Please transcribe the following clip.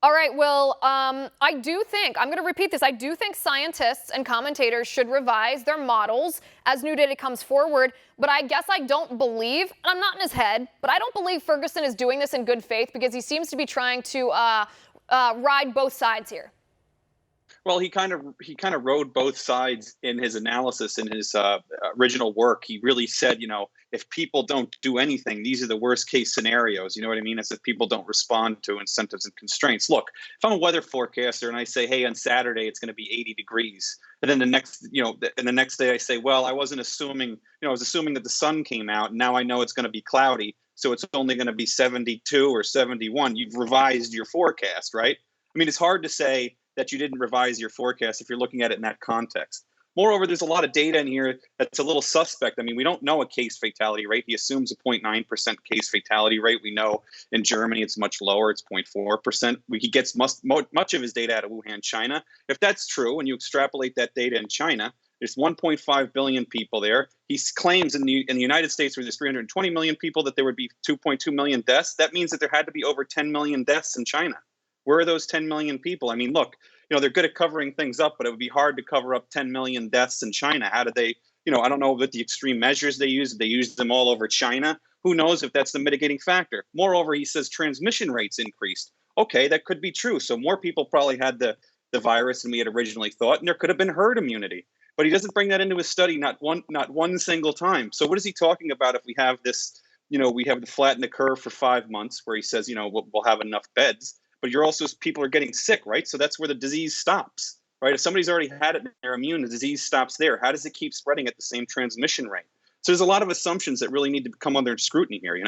All right, well, I do think, I'm going to repeat this, I do think scientists and commentators should revise their models as new data comes forward, but I guess I don't believe, and I'm not in his head, but I don't believe Ferguson is doing this in good faith because he seems to be trying to ride both sides here. Well, he kind of rode both sides in his analysis in his original work. He really said, if people don't do anything, these are the worst case scenarios. You know what I mean? As if people don't respond to incentives and constraints. Look, if I'm a weather forecaster and I say, hey, on Saturday it's going to be 80 degrees, and then the next day I say, well, I wasn't assuming, I was assuming that the sun came out, and now I know it's going to be cloudy, so it's only going to be 72 or 71. You've revised your forecast, right? I mean, it's hard to say that you didn't revise your forecast if you're looking at it in that context. Moreover, there's a lot of data in here that's a little suspect. I mean, we don't know a case fatality rate. He assumes a 0.9% case fatality rate. We know in Germany it's much lower. It's 0.4%. He gets much of his data out of Wuhan, China. If that's true, and you extrapolate that data in China, there's 1.5 billion people there. He claims in the United States, where there's 320 million people, that there would be 2.2 million deaths. That means that there had to be over 10 million deaths in China. Where are those 10 million people? I mean, look, they're good at covering things up, but it would be hard to cover up 10 million deaths in China. How did they, I don't know what the extreme measures they use. They use them all over China. Who knows if that's the mitigating factor? Moreover, he says transmission rates increased. Okay, that could be true. So more people probably had the virus than we had originally thought, and there could have been herd immunity. But he doesn't bring that into his study, not one single time. So what is he talking about if we have this, we have the flatten the curve for 5 months where he says, we'll have enough beds. But people are getting sick, right? So that's where the disease stops, right? If somebody's already had it and they're immune, the disease stops there. How does it keep spreading at the same transmission rate? So there's a lot of assumptions that really need to come under scrutiny here,